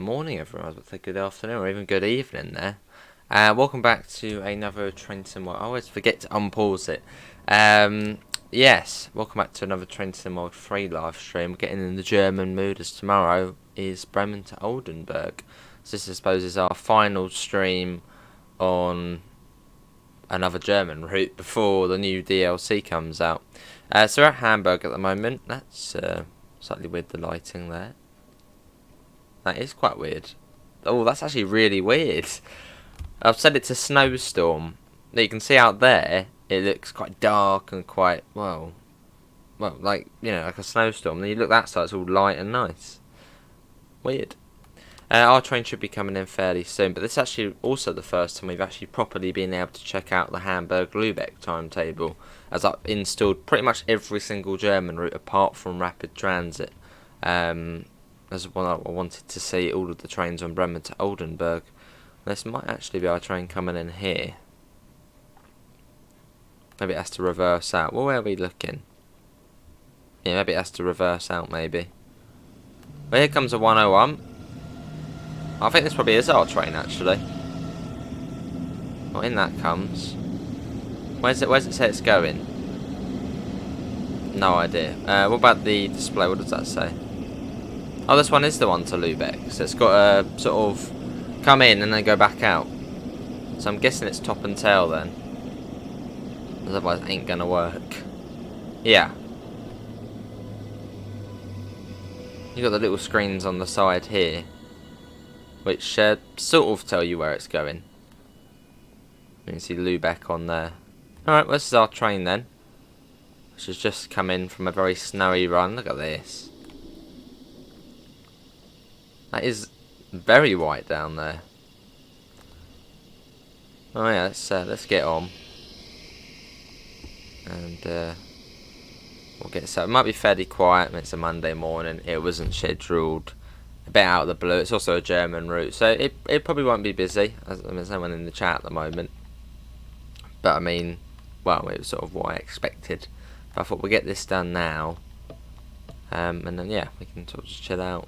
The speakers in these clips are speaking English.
morning, everyone. I was about to say good afternoon or even good evening there. Welcome back to another Train Sim World. I always forget to unpause it. Yes, welcome back to another Train Sim World free live stream. We're getting in the German mood as tomorrow is Bremen to Oldenburg. So this, I suppose, is our final stream on another German route before the new DLC comes out. So we're at Hamburg at the moment. That's slightly weird, the lighting there. That is quite weird. Oh, that's actually really weird. I've set it to snowstorm. Now you can see out there, it looks quite dark and quite, well, like, you know, like a snowstorm. Then you look that side, it's all light and nice. Weird. Our train should be coming in fairly soon, but this is actually also the first time we've actually properly been able to check out the Hamburg-Lubeck timetable, as I've installed pretty much every single German route apart from rapid transit. As one I wanted to see all of the trains on Bremen to Oldenburg. This might actually be our train coming in here. Maybe it has to reverse out. Well, where are we looking? Yeah, maybe it has to reverse out, maybe. Well, here comes a 101. I think this probably is our train, actually. Well, in that comes. Where's it say it's going? No idea. What about the display? What does that say? Oh, this one is the one to Lubeck. So it's got a sort of come in and then go back out. So I'm guessing it's top and tail then. Otherwise it ain't gonna work. Yeah. You got the little screens on the side here, which sort of tell you where it's going. You can see Lubeck on there. Alright, well, this is our train then, which has just come in from a very snowy run. Look at this. That is very white down there. Oh yeah, let's get on. And we'll get set. It might be fairly quiet. It's a Monday morning. It wasn't scheduled. A bit out of the blue. It's also a German route, so it probably won't be busy. There's no one in the chat at the moment. But I mean, well, it was sort of what I expected. But I thought we'll get this done now. And then yeah, we can sort of just chill out.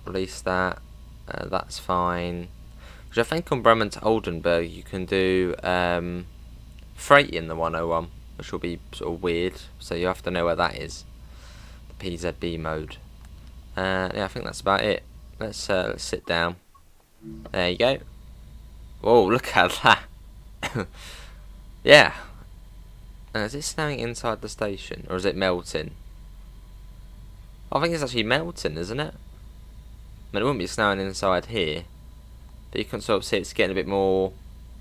Release that. That's fine. Which I think on Bremen to Oldenburg you can do freight in the 101, which will be sort of weird. So you have to know where that is. The PZB mode. Yeah, I think that's about it. Let's sit down. There you go. Whoa, look at that. Yeah. Is it snowing inside the station, or is it melting? I think it's actually melting, isn't it? I mean, it wouldn't be snowing inside here, but you can sort of see it's getting a bit more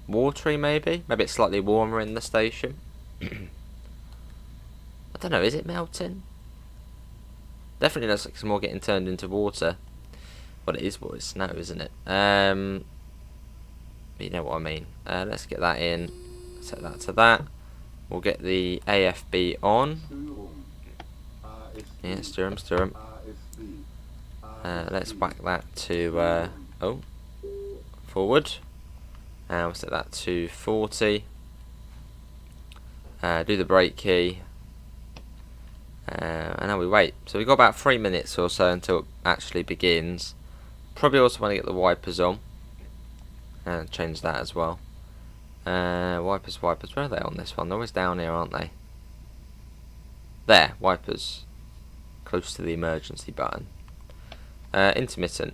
watery, maybe? Maybe it's slightly warmer in the station. I don't know, is it melting? Definitely looks like it's more getting turned into water. But it is what it's snow, isn't it? You know what I mean. Let's get that in. Set that to that. We'll get the AFB on. Yeah, stir 'em. Let's whack that to forward. And we'll set that to 40. Do the brake key. And now we wait. So we've got about 3 minutes or so until it actually begins. Probably also want to get the wipers on. And change that as well. Wipers. Where are they on this one? They're always down here, aren't they? There, wipers. Close to the emergency button. Intermittent.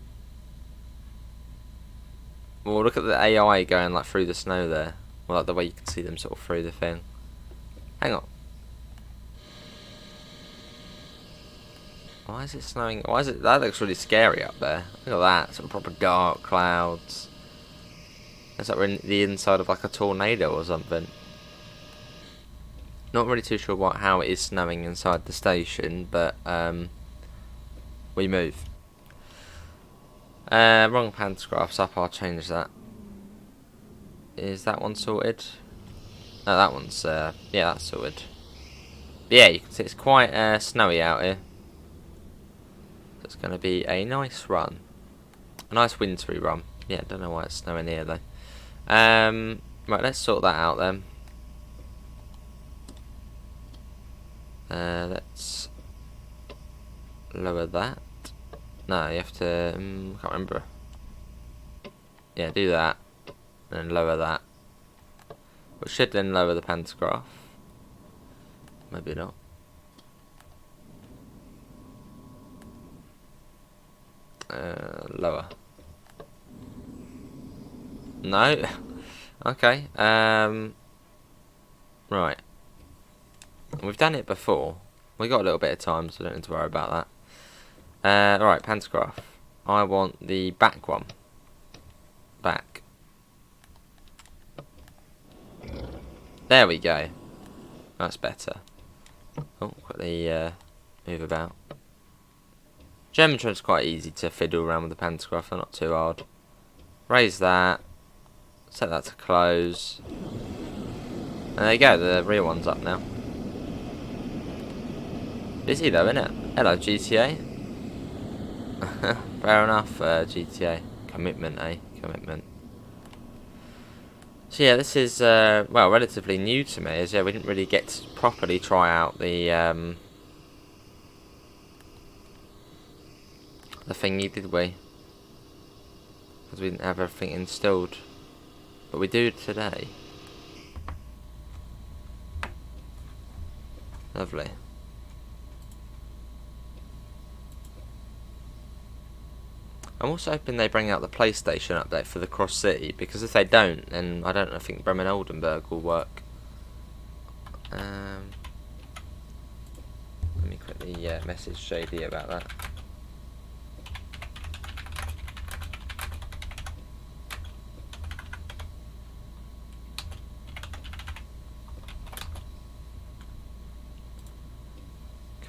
Well, look at the AI going like through the snow there. Well, like the way you can see them sort of through the thing. Hang on. Why is it snowing? Why is it? That looks really scary up there. Look at that. Sort of proper dark clouds. It's like we're in the inside of like a tornado or something. Not really too sure how it is snowing inside the station, but we move. Wrong pantograph's up. I'll change that. Is that one sorted? No, that one's yeah, that's sorted. But yeah, you can see it's quite snowy out here. So it's going to be a nice run, a nice wintry run. Yeah, don't know why it's snowing here though. Right, let's sort that out then. Let's lower that. No, you have to... I can't remember. Yeah, do that. And lower that. Which should then lower the pantograph. Maybe not. Lower. No. Okay. Right. We've done it before. We got a little bit of time, so don't need to worry about that. Right, pantograph. I want the back one. Back. There we go. That's better. Oh, quickly move about. German tread's quite easy to fiddle around with the pantograph, they're not too hard. Raise that. Set that to close. And there you go, the rear one's up now. Busy though, isn't it? Hello, GTA. Fair enough, GTA. Commitment, eh? Commitment. So yeah, this is, well, relatively new to me, as yeah, we didn't really get to properly try out the thingy, did we? Because we didn't have everything installed. But we do today. Lovely. I'm also hoping they bring out the PlayStation update for the Cross City, because if they don't, then I don't think Bremen Oldenburg will work. Let me quickly message JD about that.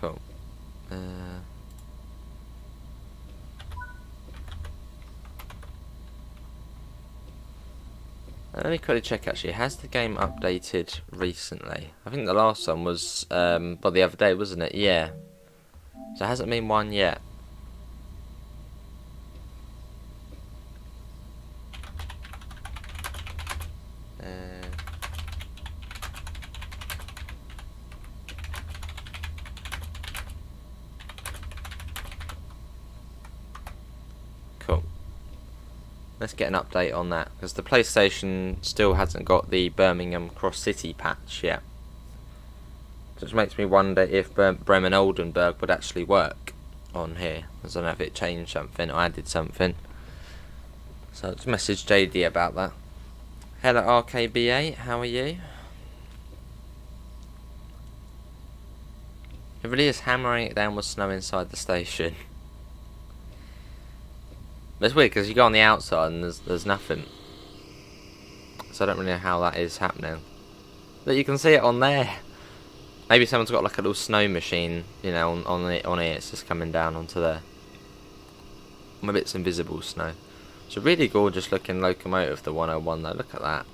Cool. Let me quickly check actually, has the game updated recently? I think the last one was, well, the other day, wasn't it? Yeah. So it hasn't been one yet. Cool. Let's get an update on that, because the PlayStation still hasn't got the Birmingham Cross City patch yet. Which makes me wonder if Bremen Oldenburg would actually work on here. I don't know if it changed something or added something. So let's message JD about that. Hello RKBA, how are you? It really is hammering it down with snow inside the station. But it's weird because you go on the outside and there's nothing. So I don't really know how that is happening. But you can see it on there. Maybe someone's got like a little snow machine, you know, on it. It's just coming down onto there. Maybe it's invisible snow. It's a really gorgeous looking locomotive, the 101 though. Look at that.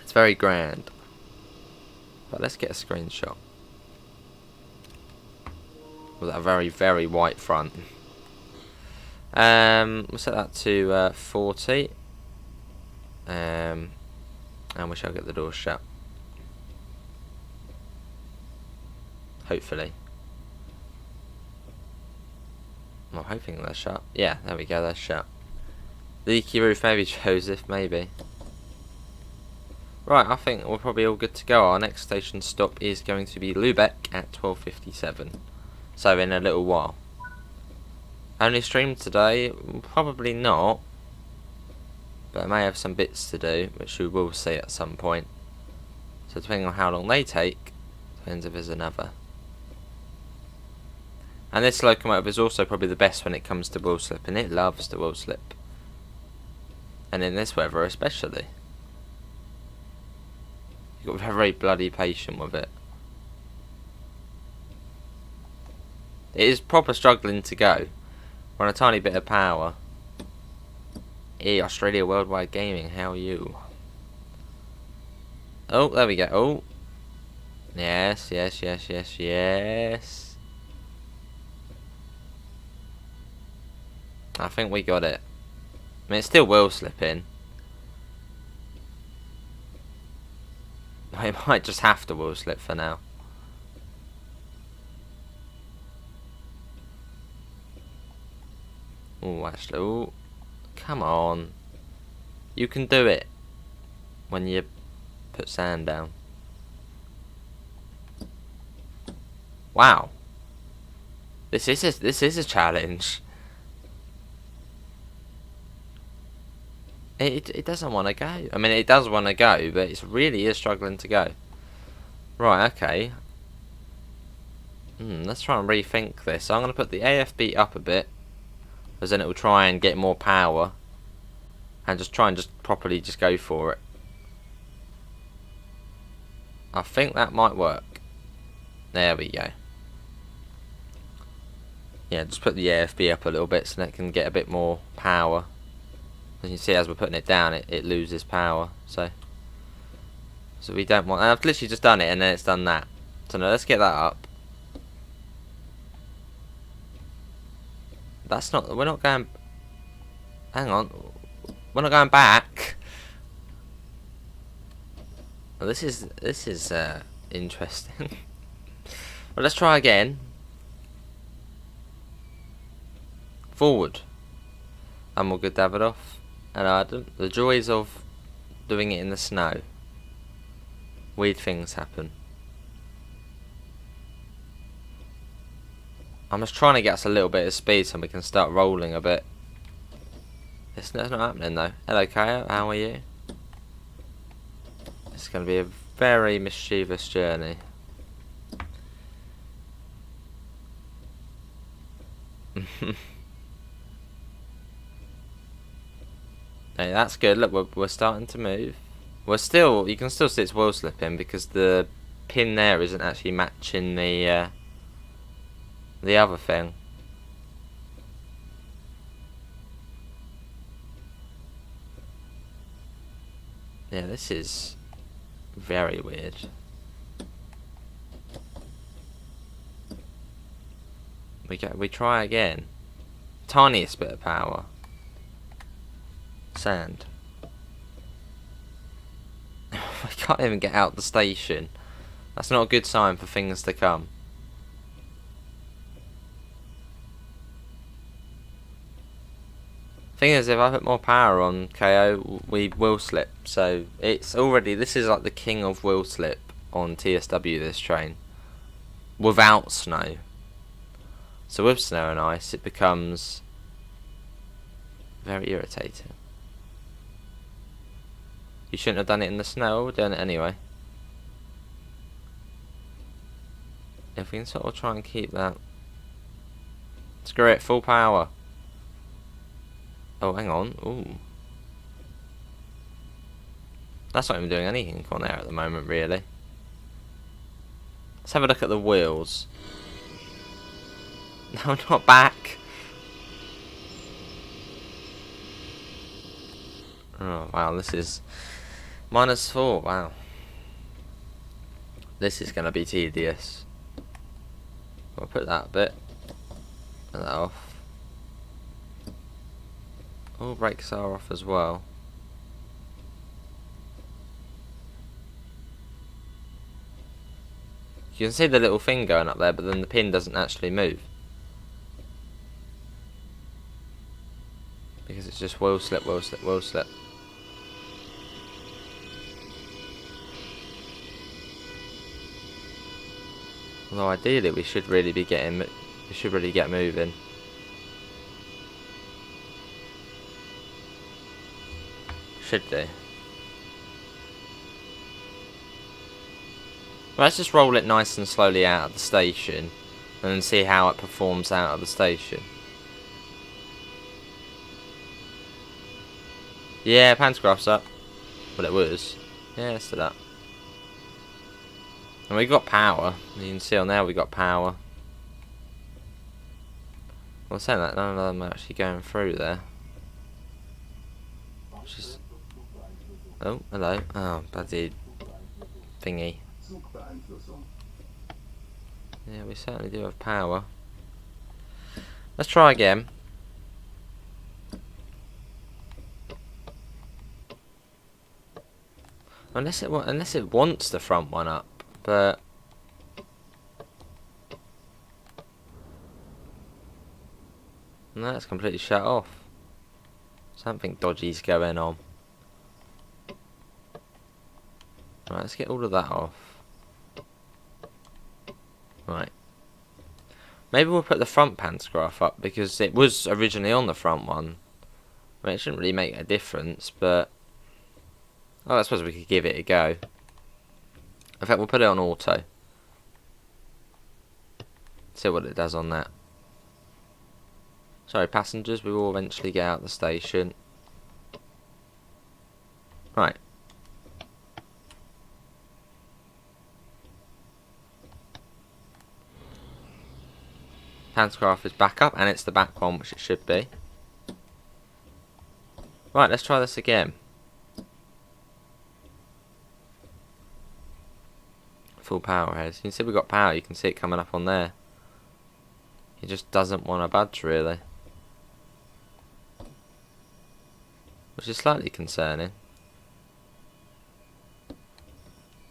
It's very grand. But let's get a screenshot. With that very, very white front. We'll set that to 40. And we shall get the door shut. Hopefully. I'm hoping they're shut. Yeah, there we go, they're shut. Leaky roof, maybe Joseph, maybe. Right, I think we're probably all good to go. Our next station stop is going to be Lubeck at 12:57. So in a little while. Only streamed today? Probably not. But I may have some bits to do, which we will see at some point. So depending on how long they take, depends if there's another. And this locomotive is also probably the best when it comes to wheel slip, and it loves the wheel slip. And in this weather especially. You've got to be very bloody patient with it. It is proper struggling to go. We're on a tiny bit of power. Hey, Australia Worldwide Gaming, how are you? Oh, there we go. Oh. Yes, yes, yes, yes, yes. I think we got it. I mean, it's still wheel slipping. I might just have to wheel slip for now. Oh, actually, oh, come on. You can do it when you put sand down. Wow. This is a challenge. It doesn't want to go. I mean, it does want to go, but it really is struggling to go. Right, okay. Let's try and rethink this. So I'm going to put the AFB up a bit, because then it will try and get more power, and just try and just properly just go for it. I think that might work. There we go. Yeah, just put the AFB up a little bit so that it can get a bit more power. As you see, as we're putting it down, it loses power. So we don't want. And I've literally just done it, and then it's done that. So now let's get that up. That's not. We're not going. Hang on. We're not going back. Well, this is interesting. Well, let's try again. Forward. And we'll get Davidoff and Adam. The joys of doing it in the snow. Weird things happen. I'm just trying to get us a little bit of speed so we can start rolling a bit. It's not happening though. Hello Kaya, how are you? It's going to be a very mischievous journey. Hey, that's good. Look, we're starting to move. We're still. You can still see it's wheel slipping because the pin there isn't actually matching the other thing. Yeah, this is very weird. We try again. Tiniest bit of power. Sand. We can't even get out the station. That's not a good sign for things to come. Thing is, if I put more power on KO, we will slip. So it's already. This is like the king of wheel slip on TSW. This train, without snow. So with snow and ice, it becomes very irritating. You shouldn't have done it in the snow. We're doing it anyway. If we can sort of try and keep that. Screw it, full power. Oh, hang on. Ooh. That's not even doing anything on there at the moment, really. Let's have a look at the wheels. No, not back. Oh, wow, this is -4. Wow. This is going to be tedious. I'll put that bit. Put that off. All brakes are off as well. You can see the little thing going up there, but then the pin doesn't actually move. Because it's just wheel slip, wheel slip, wheel slip. Although ideally we should really be getting, we should really get moving. Should do. Let's just roll it nice and slowly out of the station and then see how it performs out of the station. Yeah, pantograph's up. Well, it was. Yeah, it's still up. And we've got power. You can see on there we've got power. Well, saying that, none of them are actually going through there. Just... Oh, hello. Oh, bloody thingy. Yeah, we certainly do have power. Let's try again. Unless it wants the front one up, but No, it's completely shut off. Something dodgy's going on. Right, let's get all of that off. Right. Maybe we'll put the front pantograph up, because it was originally on the front one. I mean, it shouldn't really make a difference, but... Oh, I suppose we could give it a go. In fact, we'll put it on auto. See what it does on that. Sorry, passengers, we will eventually get out of the station. Right. Pantograph is back up, and it's the back one, which it should be. Right, let's try this again. Full power heads. You can see we've got power, you can see it coming up on there. He just doesn't want to budge, really. Which is slightly concerning.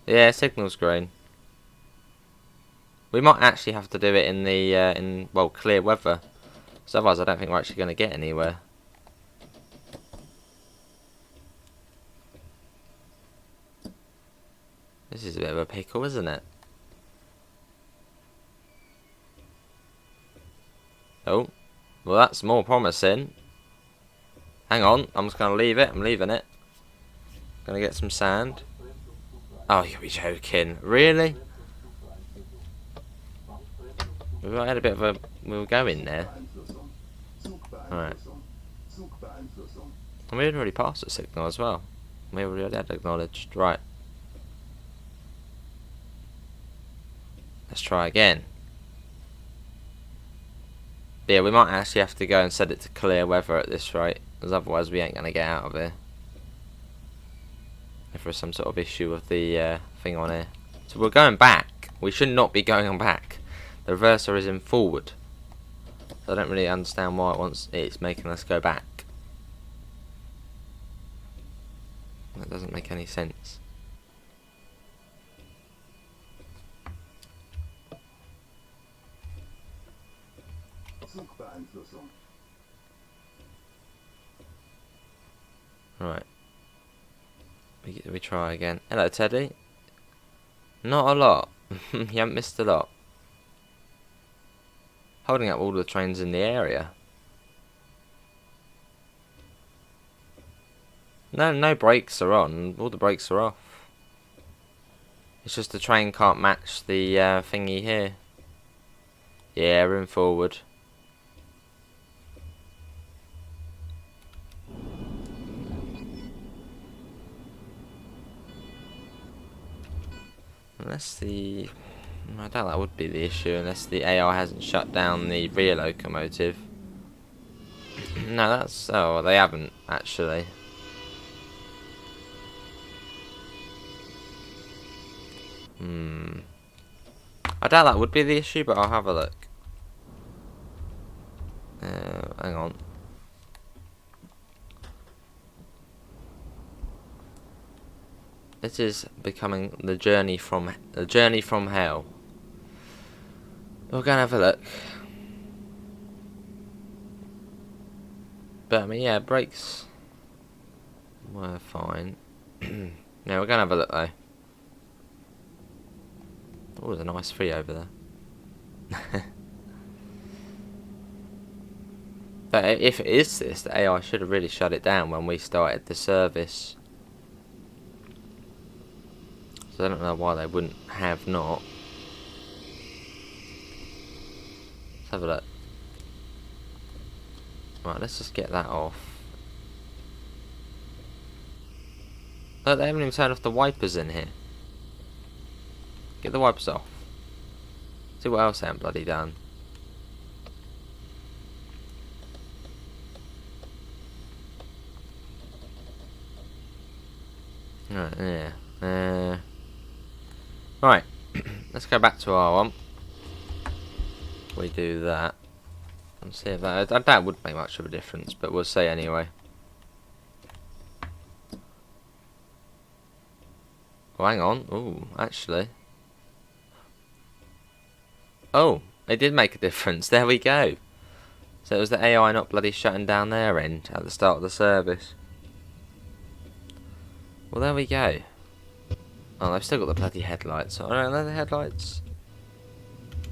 Yeah, signal's green. We might actually have to do it in the well, clear weather, because otherwise I don't think we're actually going to get anywhere. This is a bit of a pickle, isn't it? Oh, well, that's more promising. Hang on, I'm just going to leave it. I'm leaving it. Going to get some sand. Oh, you'll be joking. Really? We had a bit of a... We were going there. Alright. And we had already passed the signal as well. We already had acknowledged. Right. Let's try again. Yeah, we might actually have to go and set it to clear weather at this rate, because otherwise we ain't going to get out of here. If there's some sort of issue with the thing on here. So we're going back. We should not be going back. The reverser is in forward. So I don't really understand why it's making us go back. That doesn't make any sense. Right. We try again. Hello, Teddy. Not a lot. You haven't missed a lot. Holding up all the trains in the area. No brakes are on. All the brakes are off. It's just the train can't match the thingy here. Yeah, we're in forward. Unless the... I doubt that would be the issue, unless the AI hasn't shut down the rear locomotive. No, that's... Oh, they haven't, actually. I doubt that would be the issue, but I'll have a look. Hang on. This is becoming the journey from hell. We're gonna have a look. But I mean, yeah, brakes were fine. Now we're gonna have a look though. Oh, there's a nice tree over there. But if it is this, the AI should have really shut it down when we started the service. So I don't know why they wouldn't have not. Let's have a look. Right, let's just get that off. Look, they haven't even turned off the wipers in here. Get the wipers off. See what else I haven't bloody done. Right, yeah. Right, let's go back to our one. We do that. And see if that would make much of a difference, but we'll see anyway. Oh, hang on. Ooh, actually. Oh, it did make a difference. There we go. So it was the AI not bloody shutting down their end at the start of the service. Well, there we go. Oh, they've still got the bloody headlights. Oh, no, they're the headlights.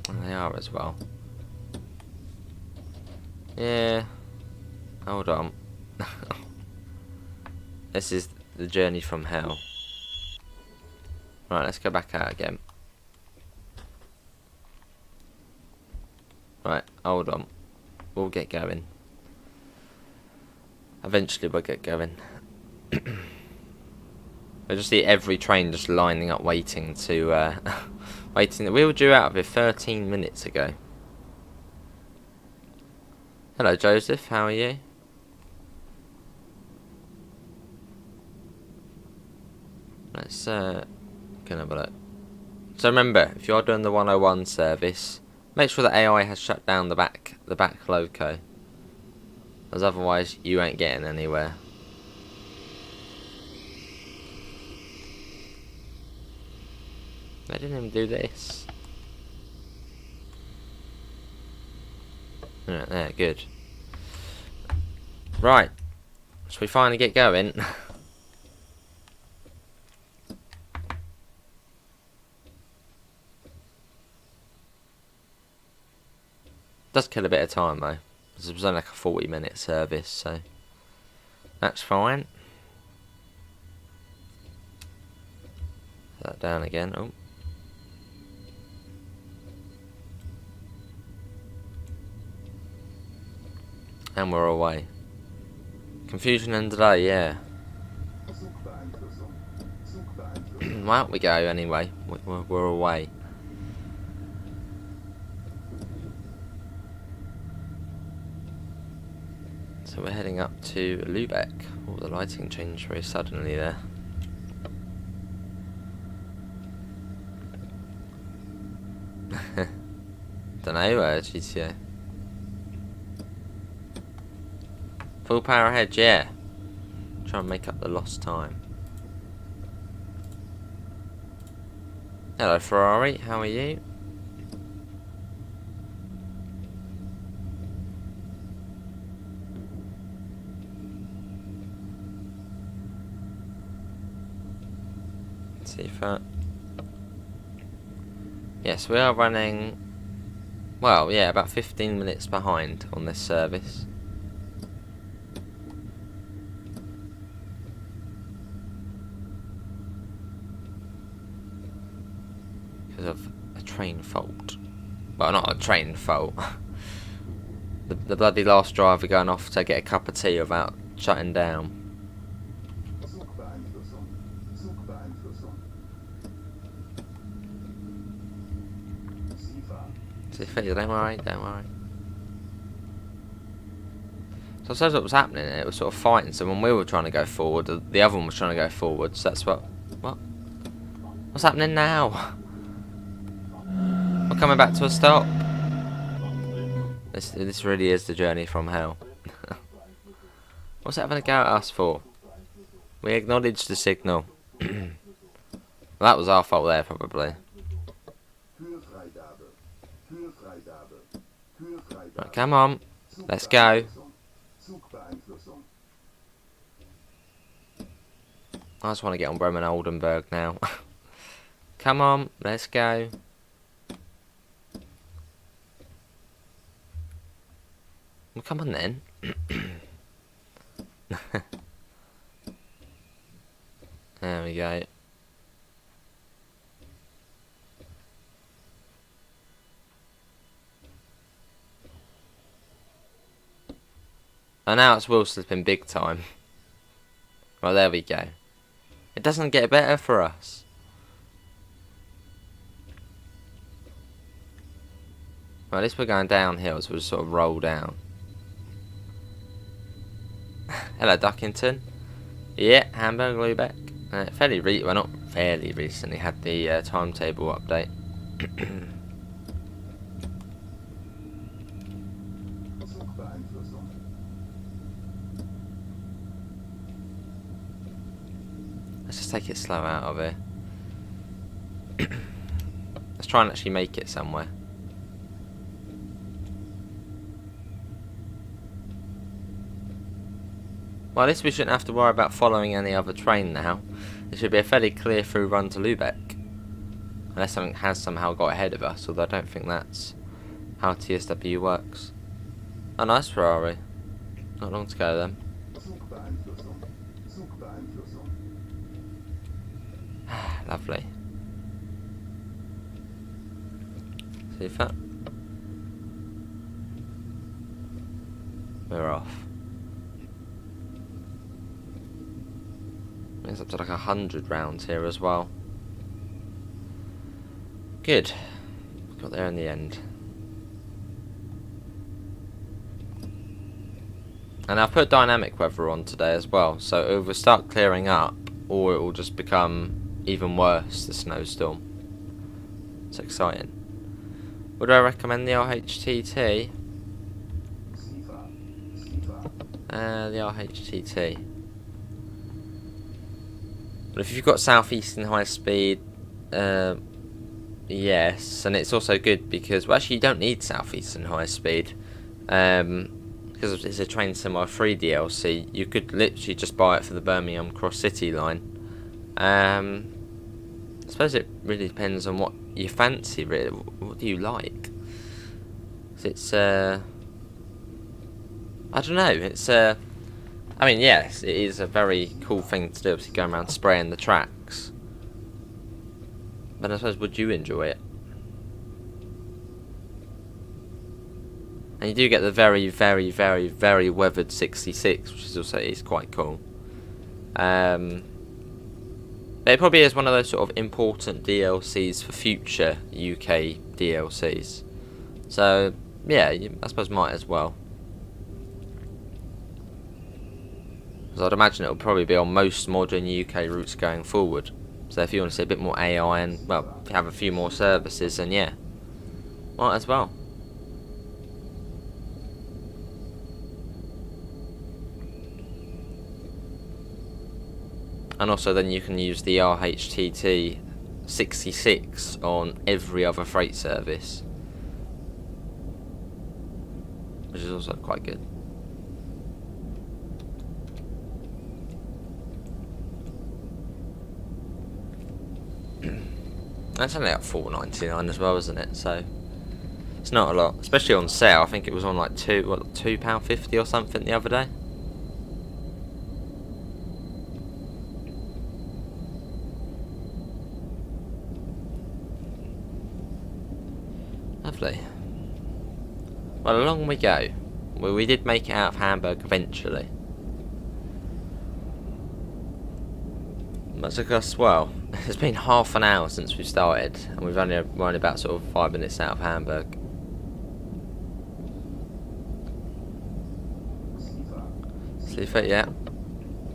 Oh, they are as well. Yeah. Hold on. This is the journey from hell. Right, let's go back out again. Right, hold on. We'll get going. Eventually we'll get going. I just see every train just lining up waiting to waiting. We were due out of here 13 minutes ago. Hello Joseph, how are you? Let's can have a look. So remember, if you are doing the 101 service, make sure that AI has shut down the back loco, as otherwise you ain't getting anywhere. I didn't even do this. Right, there, good. Right, so we finally get going. Does kill a bit of time though. It was only like a 40-minute service, so that's fine. Put that down again. Oh. And we're away. Confusion and delay, yeah. Well, out we go anyway. We're away. So we're heading up to Lubeck. Oh, the lighting changed very suddenly there. Don't know, GTA. Full power ahead, yeah. Try and make up the lost time. Hello Ferrari, how are you? Let's see if yes, we are running, well, yeah, about 15 minutes behind on this service. Because of a train fault. Well, not a train fault. the bloody last driver going off to get a cup of tea without shutting down. Don't worry, don't worry. So I suppose what was happening, it was sort of fighting. So when we were trying to go forward, the other one was trying to go forward. So that's what's happening now? We're coming back to a stop. This really is the journey from hell. What's that having a go at us for? We acknowledged the signal. Well, that was our fault there, probably. Right, come on, let's go. I just want to get on Bremen Oldenburg now. Come on, let's go. Well, come on then. There we go. And now it's wheel slipping big time. Right, there we go. It doesn't get better for us. Right, at least we're going downhill, so we'll just sort of roll down. Hello, Duckington. Yeah, Hamburg, Lubeck. Well, not fairly recently had the timetable update. Let's just take it slow out of here. Let's try and actually make it somewhere. Well, at least we shouldn't have to worry about following any other train now. It should be a fairly clear through run to Lubeck. Unless something has somehow got ahead of us, although I don't think that's how TSW works. Oh, nice Ferrari. Not long to go then. Lovely. See that? We're off. It's up to like 100 rounds here as well. Good. Got there in the end. And I've put dynamic weather on today as well, so it will start clearing up, or it will just become even worse, the snowstorm. It's exciting. Would I recommend the RHTT? The RHTT. But if you've got southeastern high speed, yes, and it's also good because, well, actually you don't need southeastern high speed, because it's a train similar 3 DLC. You could literally just buy it for the Birmingham Cross City line. I suppose it really depends on what you fancy, really. What do you like? It's I don't know. It's I mean, yes, it is a very cool thing to do, obviously going around spraying the tracks. But I suppose, would you enjoy it? And you do get the very, very, very, very weathered 66, which is also quite cool. It probably is one of those sort of important DLCs for future UK DLCs. So yeah, I suppose might as well. Because I'd imagine it'll probably be on most modern UK routes going forward. So if you want to see a bit more AI and, well, have a few more services, then yeah, might as well. And also then you can use the RHTT 66 on every other freight service, which is also quite good. That's only like £4.99 as well, isn't it? So it's not a lot, especially on sale. I think it was on like £2.50 or something the other day. Lovely. Well, along we go. Well, we did make it out of Hamburg eventually. But it took us, well, it's been half an hour since we started, and we're only about sort of 5 minutes out of Hamburg. Sleep it, yeah.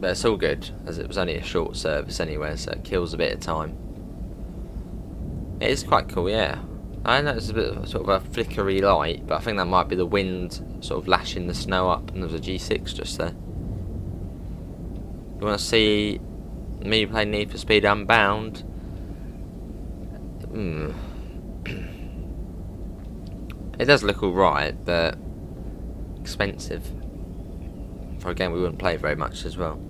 But it's all good, as it was only a short service anyway, so it kills a bit of time. It is quite cool, yeah. I know it's a bit of sort of a flickery light, but I think that might be the wind sort of lashing the snow up, and there's a G6 just there. You want to see me play Need for Speed Unbound? It does look alright, but expensive for a game we wouldn't play very much as well.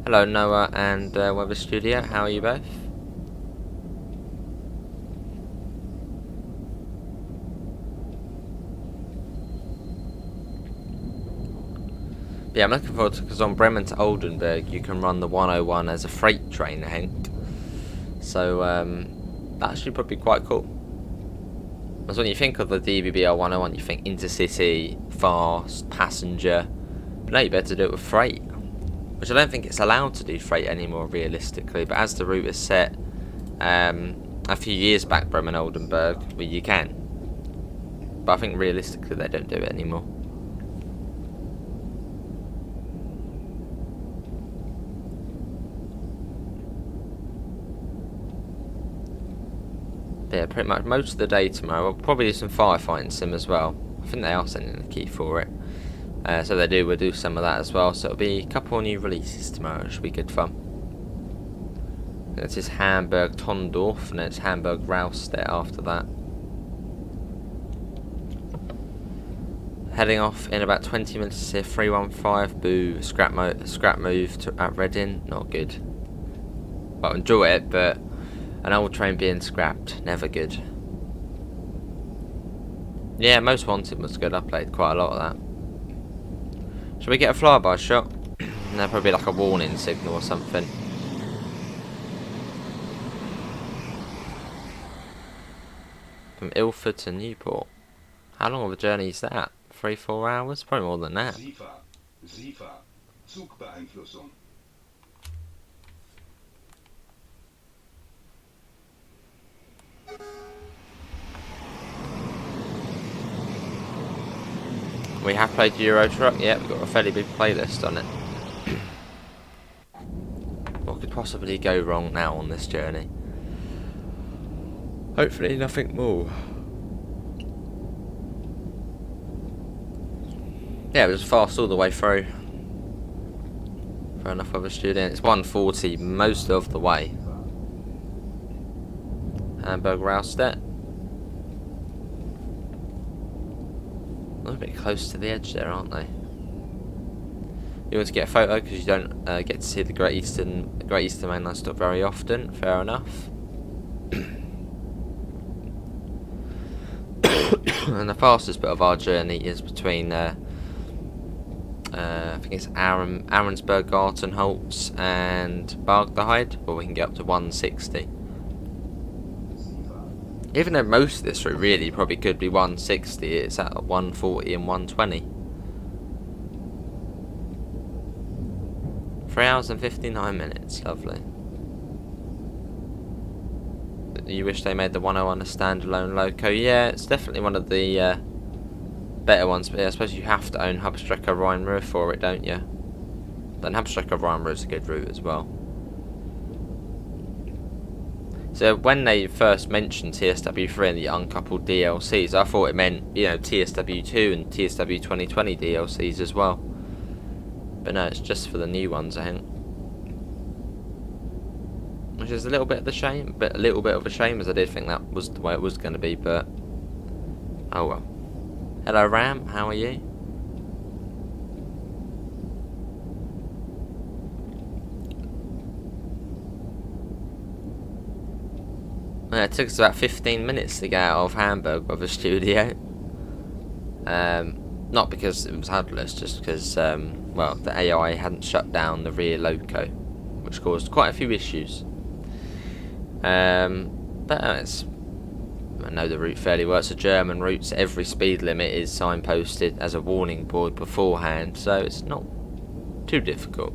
Hello Noah and Weather Studio, how are you both? Yeah, I'm looking forward to, because on Bremen to Oldenburg you can run the 101 as a freight train, I think. So that should probably be quite cool. Because when you think of the DBBR 101, you think intercity, fast, passenger. But no, you better do it with freight. Which I don't think it's allowed to do freight anymore realistically. But as the route is set, a few years back, Bremen Oldenburg, well, you can. But I think realistically they don't do it anymore. Yeah, pretty much most of the day tomorrow. We'll probably do some firefighting sim as well. I think they are sending a key for it. So we'll do some of that as well. So it'll be a couple of new releases tomorrow, which should be good fun. This is Hamburg Tondorf, and it's Hamburg Raustedt after that. Heading off in about 20 minutes here. 315. Boo. Scrap move at Reading. Not good. Well, enjoy it, but an old train being scrapped, never good. Yeah, Most Wanted was good. I played quite a lot of that. Should we get a flyby shot? There'll probably be like a warning signal or something. From Ilford to Newport. How long of a journey is that? 3-4 hours? Probably more than that. Zugbeeinflussung. We have played Euro Truck. Yeah, we've got a fairly big playlist on it. What could possibly go wrong now on this journey? Hopefully nothing more. Yeah, it was fast all the way through. Fair enough of a student. It's 140 most of the way. Hamburg Railstedt. A little bit close to the edge there, aren't they? You want to get a photo because you don't get to see the Great Eastern Mainline stop very often. Fair enough. And the fastest bit of our journey is between I think it's Ahrensburg, Gartenholz and Bargteheide, where we can get up to 160. Even though most of this route really probably could be 160, it's at 140 and 120. 3 hours and 59 minutes, lovely. You wish they made the 101 a standalone loco? Yeah, it's definitely one of the better ones, but yeah, I suppose you have to own Hauptstrecke Rhine-Ruhr for it, don't you? Then Hauptstrecke Rhine-Ruhr is a good route as well. So when they first mentioned TSW3 and the uncoupled DLCs, I thought it meant, you know, TSW2 and TSW 2020 DLCs as well. But no, it's just for the new ones, I think. Which is a little bit of a shame, as I did think that was the way it was going to be, but oh well. Hello Ram, how are you? It took us about 15 minutes to get out of Hamburg with a studio. Not because it was headless, just because, well, the AI hadn't shut down the rear loco, which caused quite a few issues. But I know the route fairly well. It's a German route, so every speed limit is signposted as a warning board beforehand, so it's not too difficult.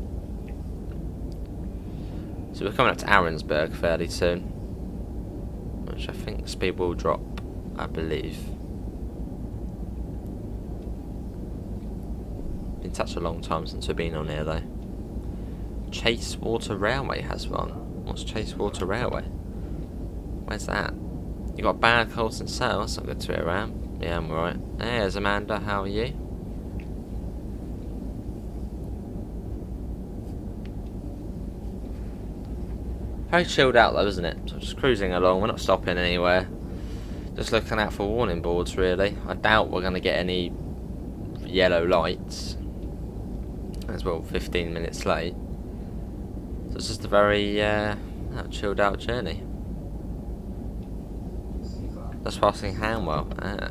So we're coming up to Ahrensburg fairly soon, which I think speed will drop, I believe. Been such a long time since we've been on here though. Chase Water Railway has one. What's Chase Water Railway? Where's that? You got bad calls and sales. I'll go to it around. Yeah, I'm alright. Hey, there's Amanda. How are you? Very chilled out though, isn't it? So just cruising along. We're not stopping anywhere. Just looking out for warning boards, really. I doubt we're going to get any yellow lights. As well, 15 minutes late. So it's just a very chilled out journey. That's passing Hanwell. Ah.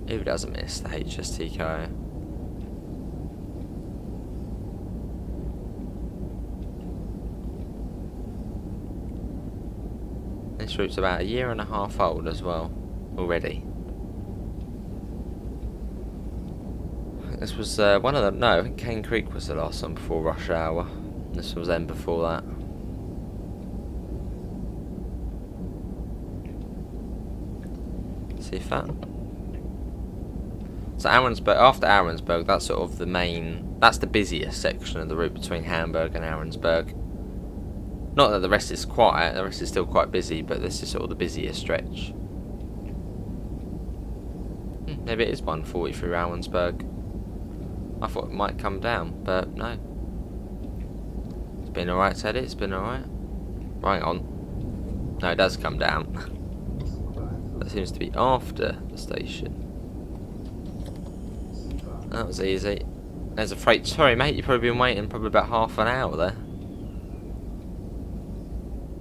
Who doesn't miss the HST car? This route's about 1.5 years old as well, already. This was one of them. No, I think Cane Creek was the last one before rush hour. This was then before that. See if that. So Ahrensburg, after Ahrensburg, that's sort of the main. That's the busiest section of the route between Hamburg and Ahrensburg. Not that the rest is quiet. The rest is still quite busy, but this is sort of the busiest stretch. Maybe it is 140 through Ahrensburg. I thought it might come down, but no. It's been alright, Teddy. It's been alright. Right on. No, it does come down. That seems to be after the station. That was easy. There's a freight. Sorry, mate. You've probably been waiting probably about half an hour there.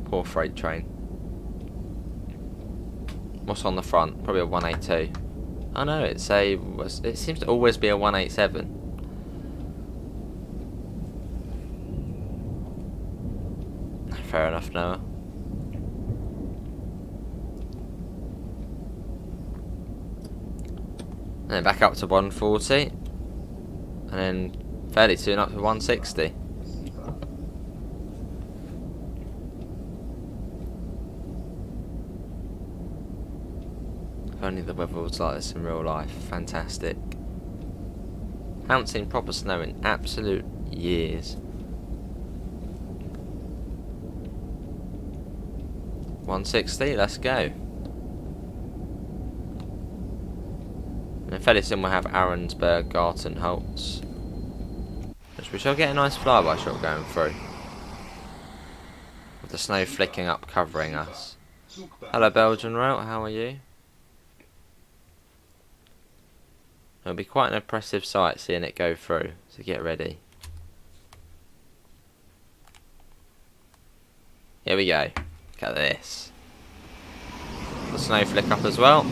Poor freight train. What's on the front? Probably a 182. Oh no, it's a. It seems to always be a 187. Fair enough, Noah. And then back up to 140. And then fairly soon up to 160. If only the weather was like this in real life. Fantastic. Haven't seen proper snow in absolute years. 160, let's go. And then fairly soon we'll have Arensberg, Garten, Holtz. Which we shall get a nice flyby shot going through. With the snow flicking up, covering us. Hello Belgian route, how are you? It'll be quite an impressive sight seeing it go through, so get ready. Here we go. Look at this. The snow flick up as well.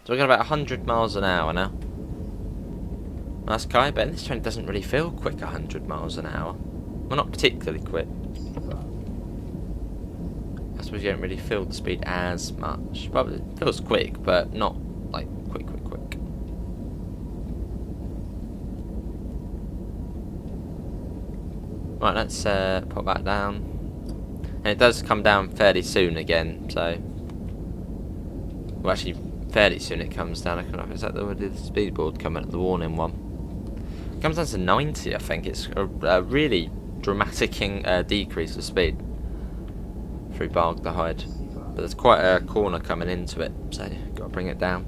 So we're going about 100 miles an hour now. Nice guy, but this train doesn't really feel quick 100 miles an hour. Well, not particularly quick. I suppose you don't really feel the speed as much. Well, it feels quick, but not like quick. Right, let's pop that down. And it does come down fairly soon again, so... Well, actually, fairly soon it comes down. I don't know, is that the speed board coming at the warning one? It comes down to 90, I think. It's a really dramatic decrease of speed through Barg the Hyde. But there's quite a corner coming into it, so you've got to bring it down.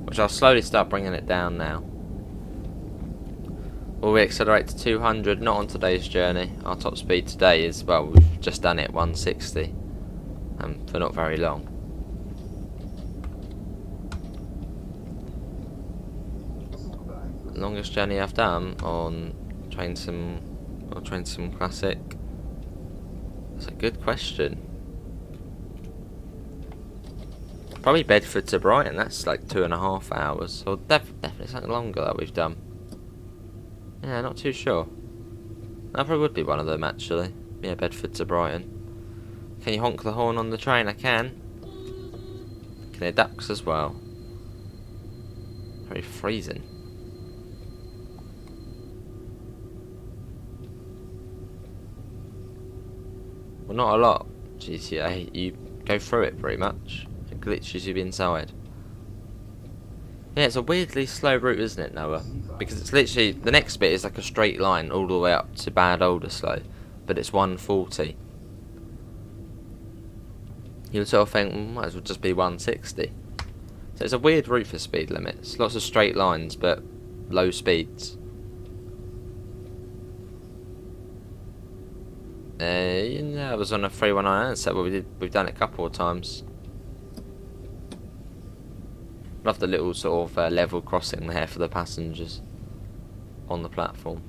Which I'll slowly start bringing it down now. Will we accelerate to 200? Not on today's journey. Our top speed today is, well, we've just done it, 160. For not very long. The longest journey I've done on Train Sim Classic? That's a good question. Probably Bedford to Brighton, that's like 2.5 hours. Or definitely something longer that we've done. Yeah, not too sure. That probably would be one of them, actually. Yeah, Bedford to Brighton. Can you honk the horn on the train? I can. Can hear ducks as well. Very freezing. Well, not a lot. GTA, you go through it pretty much. It glitches you inside. Yeah, it's a weirdly slow route, isn't it, Noah? Because it's literally, the next bit is like a straight line all the way up to Bad Oldersloe, but it's 140. You would sort of think, might as well just be 160. So it's a weird route for speed limits. Lots of straight lines, but low speeds. Yeah, I was on a 319 set, but we've done it a couple of times. Love the little sort of level crossing there for the passengers on the platform.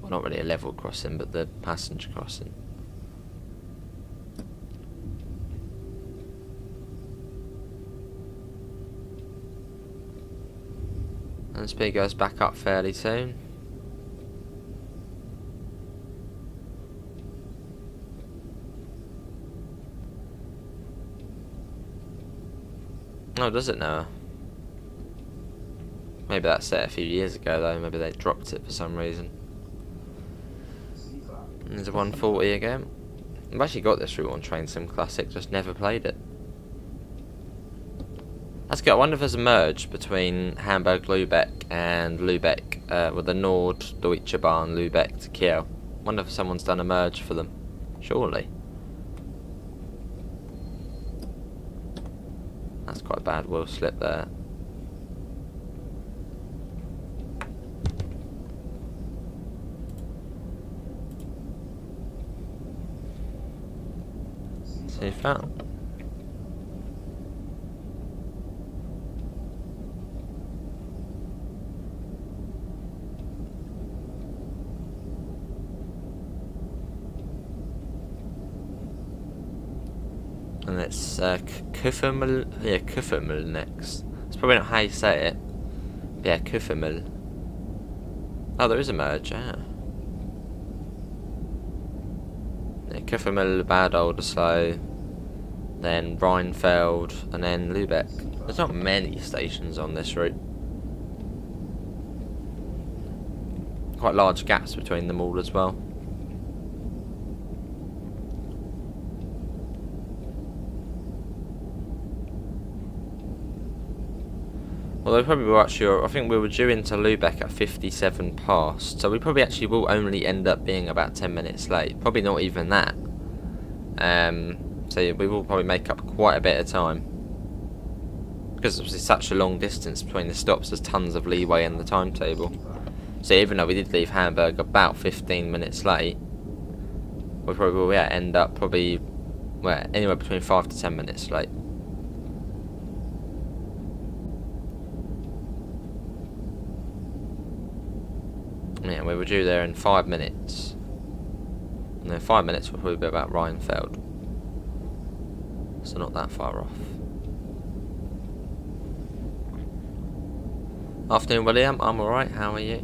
Well, not really a level crossing, but the passenger crossing. And the speed goes back up fairly soon. Oh, does it now? Maybe that's set a few years ago though, maybe they dropped it for some reason. And there's a 140 again. I've actually got this route on Train Sim Classic, just never played it. That's good. I wonder if there's a merge between Hamburg, Lubeck and Lubeck with the Nord, Deutsche Bahn, Lubeck to Kiel. I wonder if someone's done a merge for them. Surely. That's quite a bad wheel slip there. See that? And it's Kuffermüll. Yeah, Kuffermüll next. It's probably not how you say it. But yeah, Kuffermüll. Oh, there is a merge, yeah. Yeah, Kuffermüll, Bad Oldersloe, then Rheinfeld, and then Lubeck. There's not many stations on this route. Quite large gaps between them all as well. Although probably will actually, I think we were due into Lubeck at 57 past, so we probably actually will only end up being about 10 minutes late. Probably not even that. So we will probably make up quite a bit of time. Because obviously such a long distance between the stops, there's tons of leeway in the timetable. So even though we did leave Hamburg about 15 minutes late, we probably will end up probably anywhere between 5 to 10 minutes late. Yeah, we were due there in 5 minutes. And then 5 minutes will probably be about Rheinfeld. So not that far off. Afternoon, William. I'm alright. How are you?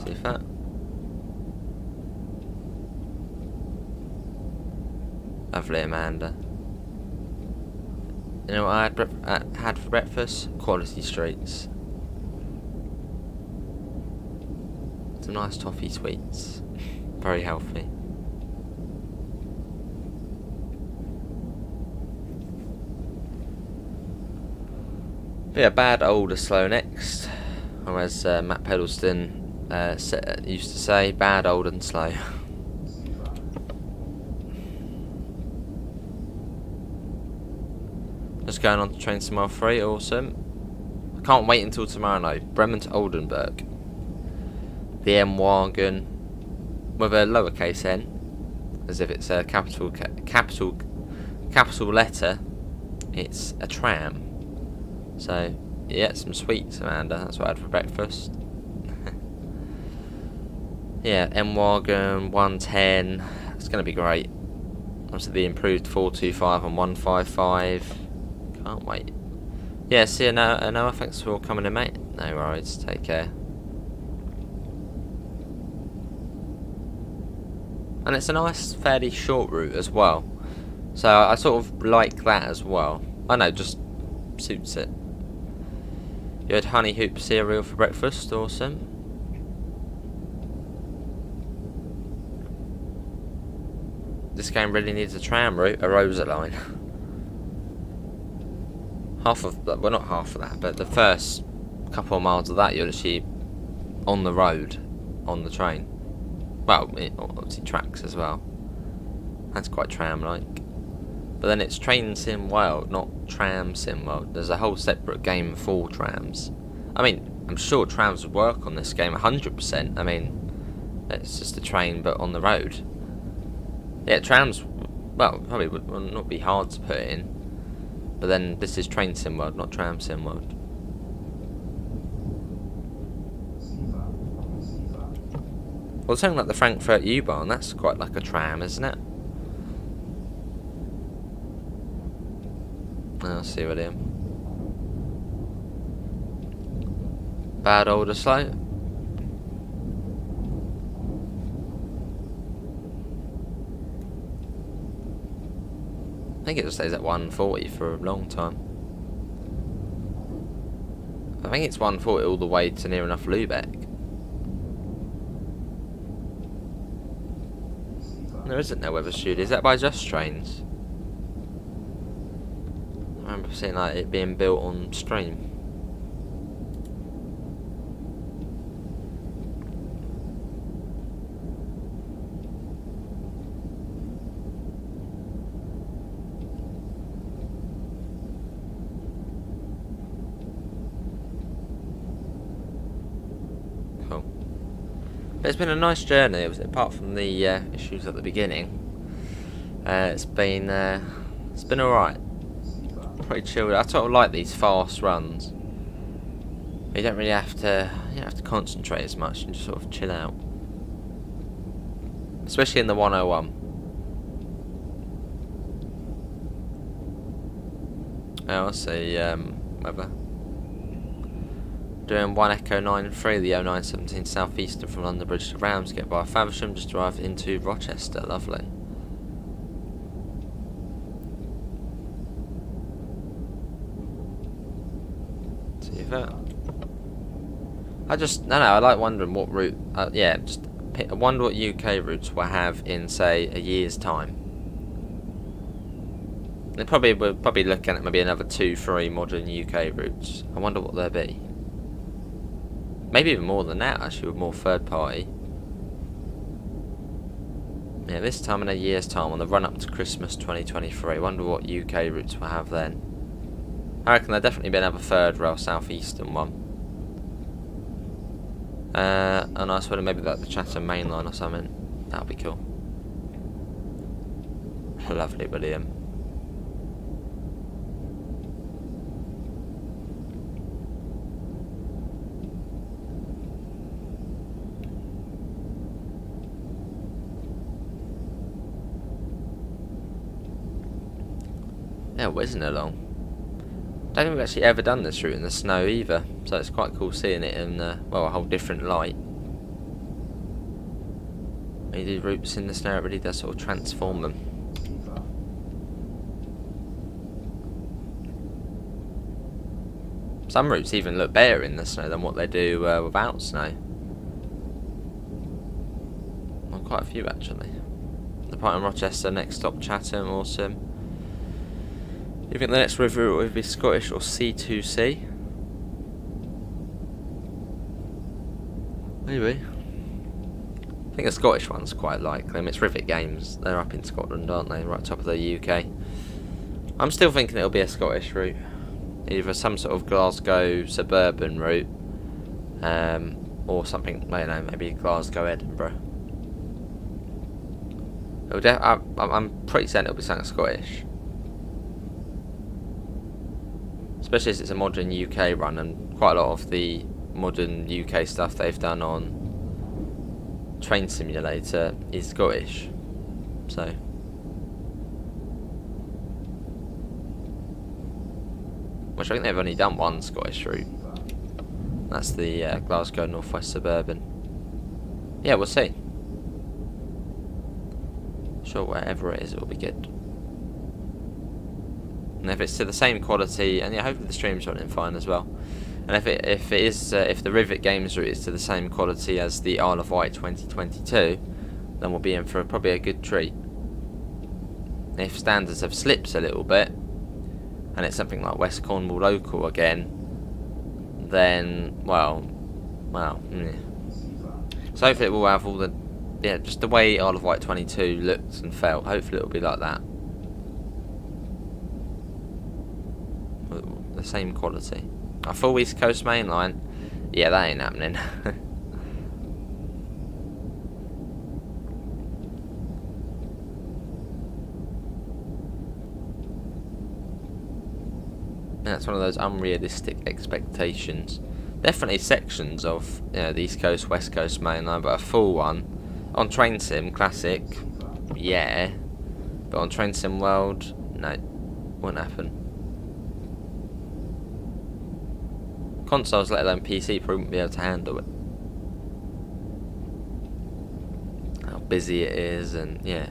See that? Lovely, Amanda. You know what I had for breakfast? Quality Streets. Some nice toffee sweets. Very healthy. But yeah, Bad Oldersloe next. Or as Matt Pedalston used to say, bad, old and slow. Just going on to train tomorrow 3, awesome. I can't wait until tomorrow though. Bremen to Oldenburg. The M-Wagen with a lowercase n, as if it's a capital letter. It's a tram. So yeah, some sweets, Amanda. That's what I had for breakfast. Yeah, M-Wagen 110. It's gonna be great. Obviously the improved 425 and 155. Can't wait. Yeah, see you now. Noah, thanks for coming in, mate. No worries. Take care. And it's a nice, fairly short route as well. So I sort of like that as well. I know, just suits it. You had honey hoop cereal for breakfast, awesome. This game really needs a tram route, a Rosa line. Half of, well not half of that, but the first couple of miles of that you're actually on the road, on the train. Well, it obviously tracks as well. That's quite tram-like. But then it's Train Sim World, not Tram Sim World. There's a whole separate game for trams. I mean, I'm sure trams would work on this game 100%. I mean, it's just a train but on the road. Yeah, trams, well, probably would not be hard to put in. But then this is Train Sim World, not Tram Sim World. Well, something like the Frankfurt U-Bahn, that's quite like a tram, isn't it? I'll see, William. Bad Oldersloe. I think it just stays at 140 for a long time. I think it's 140 all the way to near enough Lubeck. There isn't no weather studio. Is that by Just Trains? I remember seeing like it being built on stream. it's been a nice journey, apart from the issues at the beginning. It's been alright. Pretty chilled. I sort of like these fast runs. You don't really have to concentrate as much and just sort of chill out. Especially in the 101. I'll see whether doing 1 Echo 93, the 0917 southeastern from London Bridge to Ramsgate via Faversham, just drive into Rochester. Lovely. See that. I like wondering what route. I wonder what UK routes we'll have in, say, a year's time. We're probably looking at maybe another 2-3 modern UK routes. I wonder what they'll be. Maybe even more than that, actually, with more third party. Yeah, this time in a year's time, on the run up to Christmas 2023. I wonder what UK routes we'll have then. I reckon there'll definitely be another third rail southeastern one. A nice one, maybe like the Chatham Main Line or something. That'll be cool. Lovely, William. Yeah, well, isn't it long? I don't think we've actually ever done this route in the snow either, so it's quite cool seeing it in a whole different light. When you do routes in the snow, it really does sort of transform them. Some routes even look better in the snow than what they do without snow. Well, quite a few actually. The part in Rochester, next stop Chatham, awesome. You think the next river route would be Scottish or C2C? Maybe. I think the Scottish one's quite likely. I mean, it's Rivet Games. They're up in Scotland, aren't they? Right top of the UK. I'm still thinking it'll be a Scottish route. Either some sort of Glasgow suburban route, or something, I don't know, maybe Glasgow, Edinburgh. I'm pretty certain it'll be something Scottish. Especially as it's a modern UK run, and quite a lot of the modern UK stuff they've done on Train Simulator is Scottish. So, which I think they've only done one Scottish route. That's the Glasgow North West Suburban. Yeah, we'll see. Sure, wherever it is, it will be good. And if it's to the same quality, and yeah, hopefully the stream's running fine as well. And if the Rivet Games route is to the same quality as the Isle of Wight 2022, then we'll be in for probably a good treat. If standards have slipped a little bit, and it's something like West Cornwall local again, then well. Yeah. So hopefully it will have all the just the way Isle of Wight 22 looked and felt. Hopefully it will be like that. The same quality. A full East Coast main line, yeah, that ain't happening. That's one of those unrealistic expectations. Definitely sections of the East Coast, West Coast main line, but a full one on Train Sim Classic, yeah, but on Train Sim World, no, won't happen. Consoles, let alone PC, probably wouldn't be able to handle it. How busy it is, and yeah.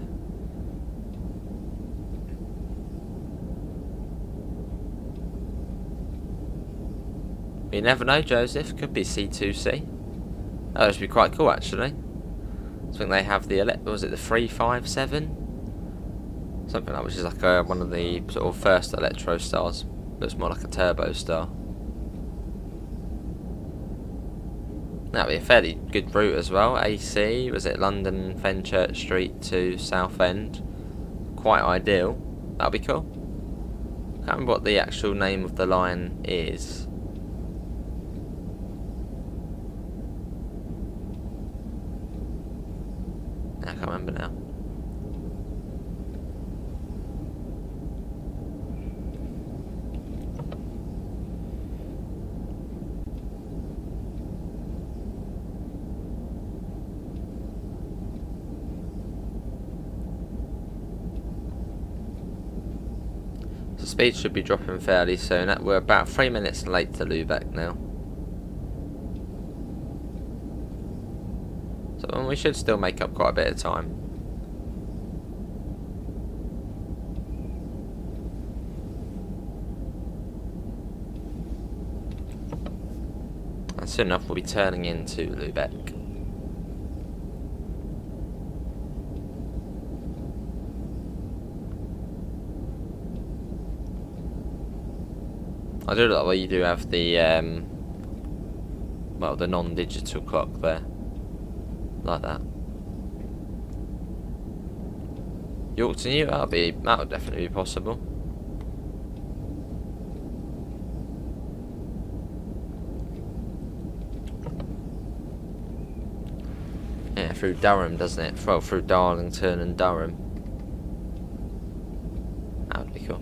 You never know, Joseph. Could be C2C. That would be quite cool, actually. I think they have the was it the 357? Something like, which is like one of the sort of first electro stars, but it's more like a turbo star. That'd be a fairly good route as well. AC, was it London Fenchurch Street to Southend? Quite ideal. That'd be cool. Can't remember what the actual name of the line is. I can't remember now. The speed should be dropping fairly soon. We're about 3 minutes late to Lubeck now. So we should still make up quite a bit of time. And soon enough we'll be turning into Lubeck. I do like where you do have the well, the non-digital clock there, like that. York to New, that would definitely be possible. Yeah, through Durham, doesn't it? Well, through Darlington and Durham. That would be cool.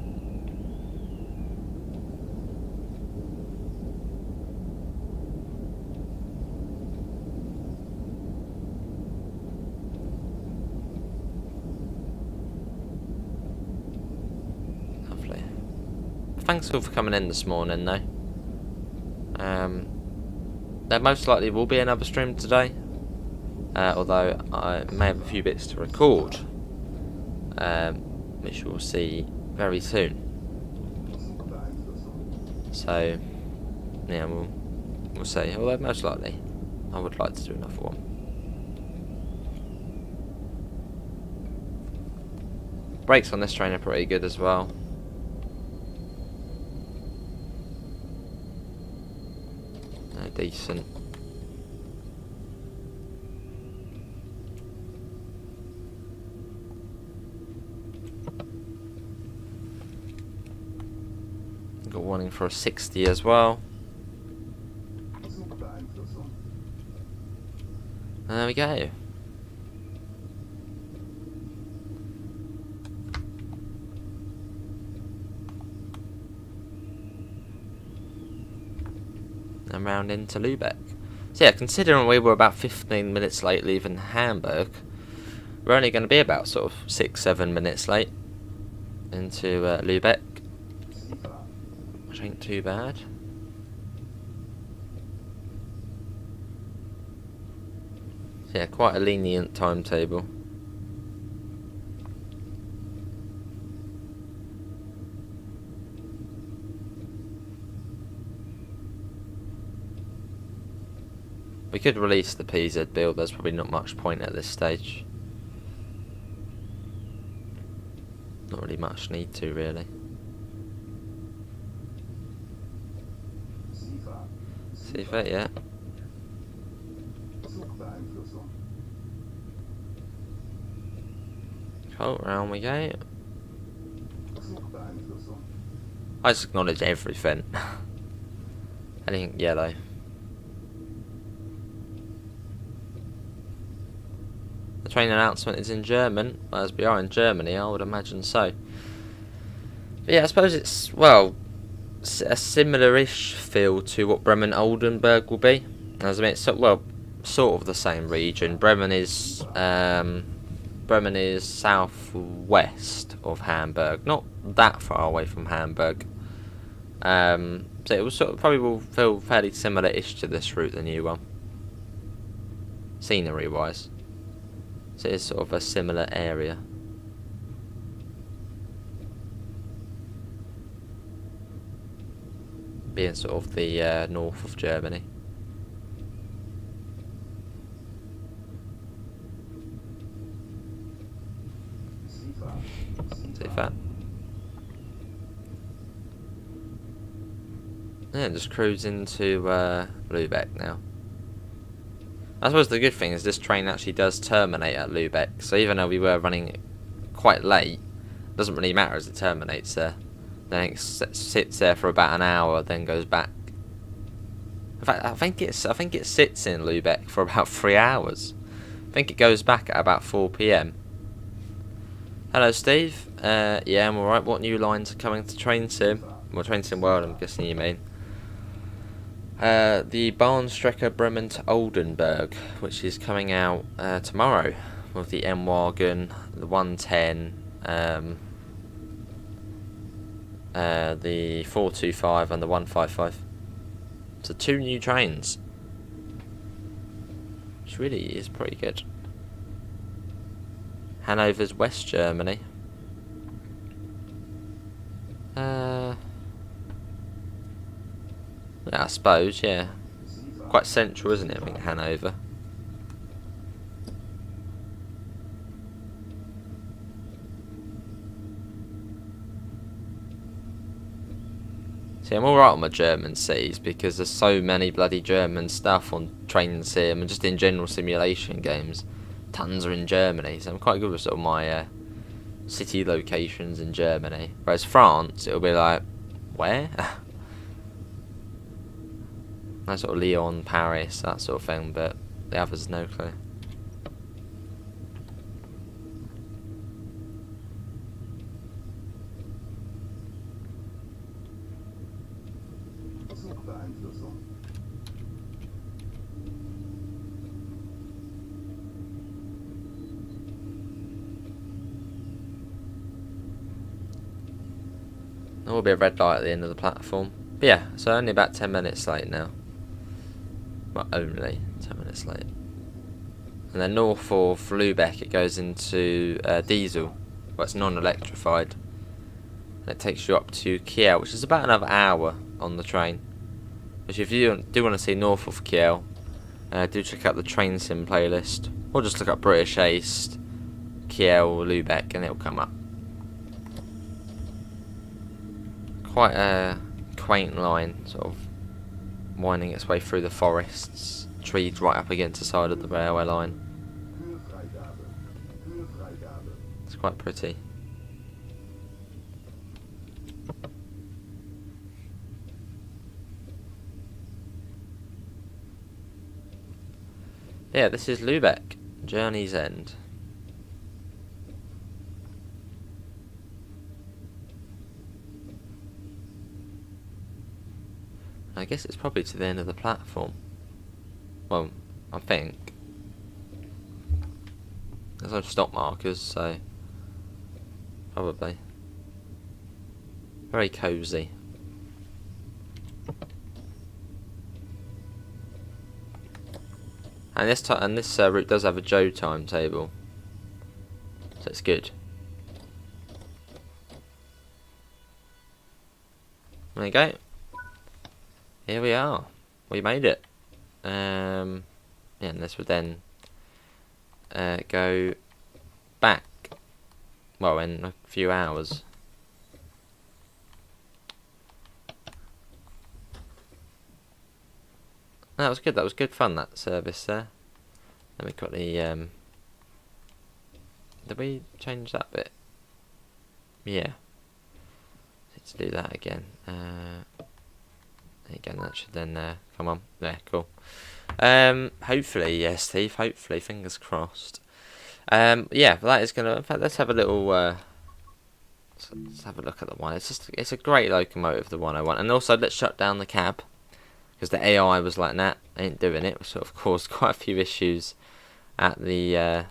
Thanks all for coming in this morning though. There most likely will be another stream today, although I may have a few bits to record, which we'll see very soon. So yeah, we'll see. Although most likely I would like to do another one. Brakes on this train are pretty good as well. Decent. Got warning for a 60 as well. There we go. And round into Lubeck. So yeah, considering we were about 15 minutes late leaving Hamburg, we're only going to be about sort of 6-7 minutes late into Lubeck, which ain't too bad. So yeah, quite a lenient timetable. We could release the PZ build, there's probably not much point at this stage. Not really much need to, really. C-Fit, yeah. Cool, round we go. I just acknowledge everything. Anything yellow. The train announcement is in German, as we are in Germany, I would imagine so. But yeah, I suppose it's, well, a similar-ish feel to what Bremen Oldenburg will be. As I mean, it's well, sort of the same region. Bremen is southwest of Hamburg, not that far away from Hamburg. So it will probably will feel fairly similar-ish to this route, the new one, scenery-wise. So it is sort of a similar area. Being sort of the north of Germany. See that? Yeah, just cruise into Lubeck now. I suppose the good thing is this train actually does terminate at Lubeck, so even though we were running quite late, it doesn't really matter as it terminates there. Then it sits there for about an hour, then goes back. In fact, I think it sits in Lubeck for about 3 hours, I think it goes back at about 4 PM. Hello, Steve. Yeah, I'm alright. What new lines are coming to Train Sim? Well, Train Sim World, I'm guessing you mean. The Hauptstrecke Bremen to Oldenburg, which is coming out tomorrow, with the M-Wagon, the 110, the 425 and the 155. So 2 new trains, which really is pretty good. Hanover's West Germany. Yeah, I suppose, yeah. Quite central, isn't it, I think, Hanover. See, I'm alright on my German cities because there's so many bloody German stuff on Train Sim and just in general simulation games. Tons are in Germany, so I'm quite good with sort of my city locations in Germany. Whereas France, it'll be like, where? No, sort of Lyon, Paris, that sort of thing, but the others, no clue. There will be a red light at the end of the platform. But yeah, so only about 10 minutes late now. Well, only 10 minutes late. And then north of Lubeck it goes into diesel. Well, it's non-electrified. And it takes you up to Kiel, which is about another hour on the train. Which if you do want to see north of Kiel, do check out the Train Sim playlist. Or just look up BritishAce, Kiel, Lubeck, and it'll come up. Quite a quaint line, sort of winding its way through the forests, trees right up against the side of the railway line. It's quite pretty. Yeah, this is Lubeck, Journey's End. I guess it's probably to the end of the platform. Well, I think. There's no stop markers, so probably. Very cosy. And this route does have a Joe timetable, so it's good. There you go. Here we are. We made it. Yeah, and this would then go back. Well, in a few hours. That was good. That was good fun. That service there. Then we got the. Did we change that bit? Yeah. Let's do that again. Again, that should then come on. Yeah, cool. Hopefully, yes, Steve. Hopefully, fingers crossed. Yeah, that is gonna. In fact, let's have a little. Let's have a look at the one. It's a great locomotive, the 101, and also let's shut down the cab because the AI was like, nah, ain't doing it. Sort of caused quite a few issues at the at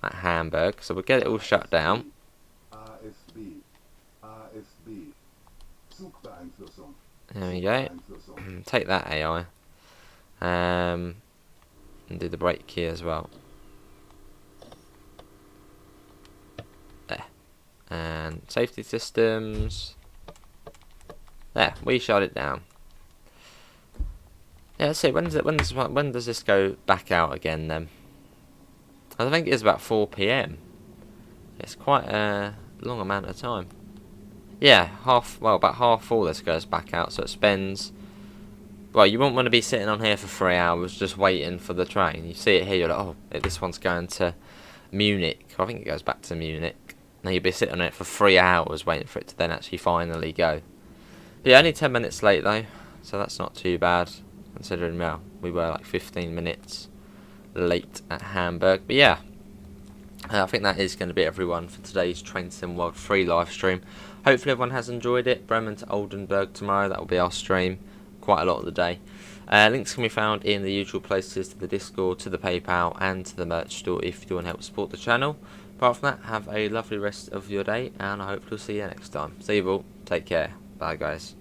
Hamburg. So we'll get it all shut down. There we go. Take that AI. And do the brake key as well. There. And safety systems. There, we shut it down. Yeah, let's see, when does this go back out again then? I think it's about 4 PM. It's quite a long amount of time. Yeah, about half full this goes back out, so it spends. Well, you won't want to be sitting on here for 3 hours just waiting for the train. You see it here, you're like, oh, this one's going to Munich. I think it goes back to Munich. Now you'll be sitting on it for 3 hours waiting for it to then actually finally go. But yeah, only 10 minutes late though, so that's not too bad considering, well, we were like 15 minutes late at Hamburg. But yeah, I think that is going to be everyone for today's Train Sim World free live stream. Hopefully everyone has enjoyed it. Bremen to Oldenburg tomorrow, that will be our stream quite a lot of the day. Links can be found in the usual places, to the Discord, to the PayPal and to the merch store if you want to help support the channel. Apart from that, have a lovely rest of your day and I hope to see you next time. See you all, take care, bye guys.